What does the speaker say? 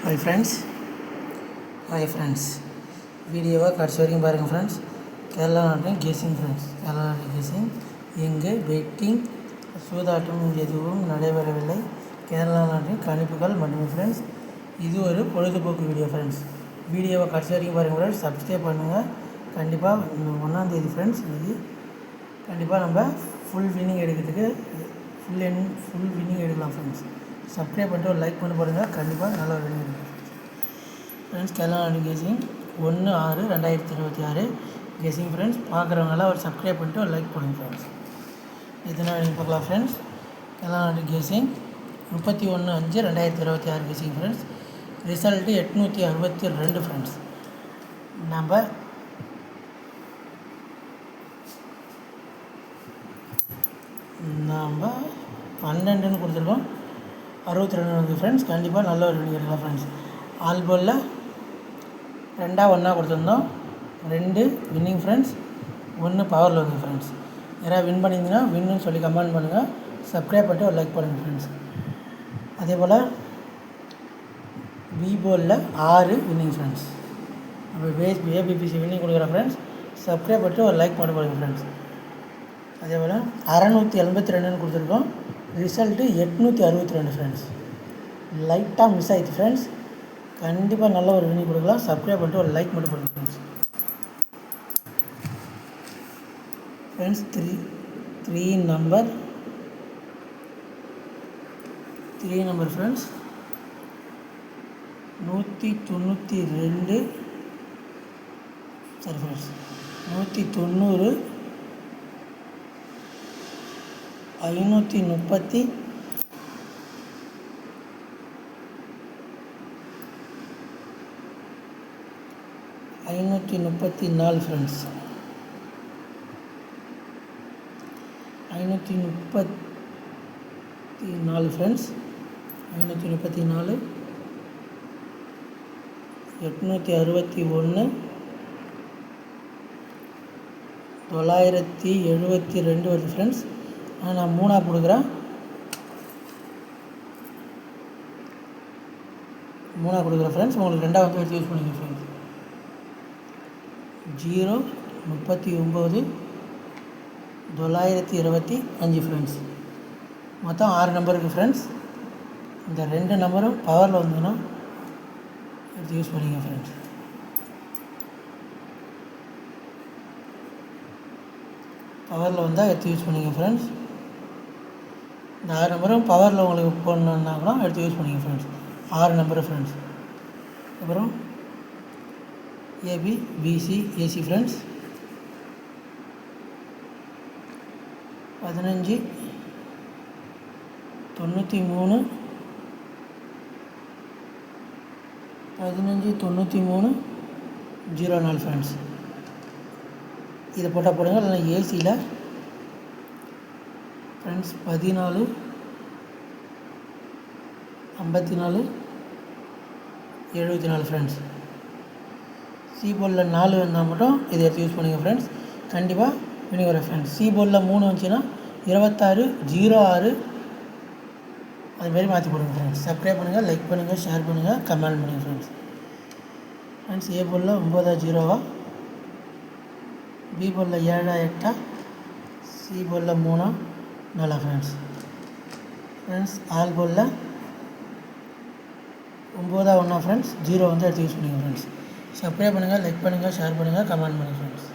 Hi friends, வீடியோவை கடைசி வரைக்கும் பாருங்கள் ஃப்ரெண்ட்ஸ். கேரளா நாட்டின் கெஸிங் ஃப்ரெண்ட்ஸ், கேரளா நாட்டின் கெஸிங். இங்கு பெட்டிங் சூதாட்டம் எதுவும் நடைபெறவில்லை, கேரளா நாட்டின் கணிப்புகள் மட்டுமே ஃப்ரெண்ட்ஸ். இது ஒரு பொழுதுபோக்கு வீடியோ ஃப்ரெண்ட்ஸ். வீடியோவை கடைசி வரைக்கும் பாருங்கள் ஃப்ரெண்ட்ஸ். சப்ஸ்கிரைப் பண்ணுங்கள். கண்டிப்பாக 1ஆம் தேதி ஃப்ரெண்ட்ஸ், இது கண்டிப்பாக நம்ம ஃபுல் வின்னிங் எடுக்கிறதுக்கு ஃபுல் வின்னிங் எடுக்கலாம் ஃப்ரெண்ட்ஸ். சப்ஸ்கிரைப் பண்ணிட்டு ஒரு லைக் பண்ணி போடுங்க. கண்டிப்பாக நல்ல ஒரு வின்னிங் எடுக்கலாம் ஃப்ரெண்ட்ஸ். கேரளா நாட்டின் கெஸிங் 1/6/2026 கெஸிங் ஃப்ரெண்ட்ஸ். பார்க்குறவங்களாம் ஒரு சப்ஸ்கிரைப் பண்ணிட்டு ஒரு லைக் பண்ணுங்கள் ஃப்ரெண்ட்ஸ். இதனால் நீங்கள் பார்க்கலாம் ஃப்ரெண்ட்ஸ். கேரளா நாட்டின் guessing 31/5/2026 guessing friends. Result 862 friends. நம்ம 12ன்னு கொடுத்துருக்கோம். 62 வந்து ஃப்ரெண்ட்ஸ். கண்டிப்பாக நல்ல ஒரு வின்னிங் எடுக்கலாம் ஃப்ரெண்ட்ஸ். ஆல்போலில் 2-1 கொடுத்துருந்தோம். 2 வின்னிங் ஃப்ரெண்ட்ஸ், 1 பவரில் வந்து ஃப்ரெண்ட்ஸ். யாராவது வின் பண்ணிங்கன்னா வின்னு சொல்லி கமெண்ட் பண்ணுங்கள். சப்ஸ்கிரைப் பண்ணிட்டு ஒரு லைக் பண்ணுங்கள் ஃப்ரெண்ட்ஸ். அதே போல் பிபோலில் 6 வின்னிங் ஃப்ரெண்ட்ஸ். நம்ம ஏபிபிசி வின்னிங் கொடுக்குற ஃப்ரெண்ட்ஸ். சப்ஸ்கிரைப் பண்ணிட்டு ஒரு லைக் பண்ணி போடுங்க ஃப்ரெண்ட்ஸ். அதே போல் 682ன்னு கொடுத்துருக்கோம். Result 862 friends. லைட்டாக மிஸ் ஆகிடுச்சு ஃப்ரெண்ட்ஸ். கண்டிப்பாக நல்ல ஒரு வின்னிங் கொடுக்கலாம். சப்ஸ்கிரைப் பண்ணிட்டு ஒரு லைக் மட்டும் பண்ணுங்கள் ஃப்ரெண்ட்ஸ். ஃப்ரெண்ட்ஸ் 3 நம்பர் ஃப்ரெண்ட்ஸ் 192 சரி ஃப்ரெண்ட்ஸ் 190 534 ஃப்ரெண்ட்ஸ். 534 ஃப்ரெண்ட்ஸ். 534 861 972 வருது ஃப்ரெண்ட்ஸ். ஆனால் நான் 3 கொடுக்குறேன். 3 கொடுக்குறேன் ஃப்ரெண்ட்ஸ். உங்களுக்கு 2 வந்து யூஸ் பண்ணிங்க ஃப்ரெண்ட்ஸ். 039 925 ஃப்ரெண்ட்ஸ். மொத்தம் 6 நம்பர் இருக்குது ஃப்ரெண்ட்ஸ். இந்த 2 நம்பரும் பவரில் வந்ததுன்னா எடுத்து யூஸ் பண்ணிங்க ஃப்ரெண்ட்ஸ். பவரில் வந்தால் எடுத்து யூஸ் பண்ணிங்க ஃப்ரெண்ட்ஸ். இந்த 6 நம்பரும் பவரில் உங்களுக்கு போடணுன்னா கூட எடுத்து யூஸ் பண்ணிங்க ஃப்ரெண்ட்ஸ். 6 number friends. அப்புறம் A B B C A C friends. 15 93 04 friends. இதை போட்டால் போடுங்க. இல்லைனா ஏசியில் ஃப்ரெண்ட்ஸ் 14 54 74 ஃப்ரெண்ட்ஸ். சி போர்டில் 4 வந்தால் மட்டும் இதை எடுத்து யூஸ் பண்ணுங்கள் ஃப்ரெண்ட்ஸ். கண்டிப்பாக வினிங் வர ஃப்ரெண்ட்ஸ். சி போர்டில் 3 வந்துச்சுன்னா 26 06 அதுமாரி மாற்றி போடுங்க ஃப்ரெண்ட்ஸ். சப்ஸ்கிரைப் பண்ணுங்கள், லைக் பண்ணுங்கள், ஷேர் பண்ணுங்கள், கமெண்ட் பண்ணுங்கள் ஃப்ரெண்ட்ஸ். ஃப்ரெண்ட்ஸ் ஏ போர்டில் 9-0, பி போர்டில் 7-8, சி போர்டில் 3-4 ஃப்ரெண்ட்ஸ். ஃப்ரெண்ட்ஸ் ஆல் போர்டில் 9-1 ஃப்ரெண்ட்ஸ். 0 வந்து எடுத்து யூஸ் பண்ணுங்கள் ஃப்ரெண்ட்ஸ். சப்ஸ்கிரைப் பண்ணுங்கள், லைக் பண்ணுங்கள், ஷேர் பண்ணுங்கள், கமெண்ட் பண்ணுங்கள் ஃப்ரெண்ட்ஸ்.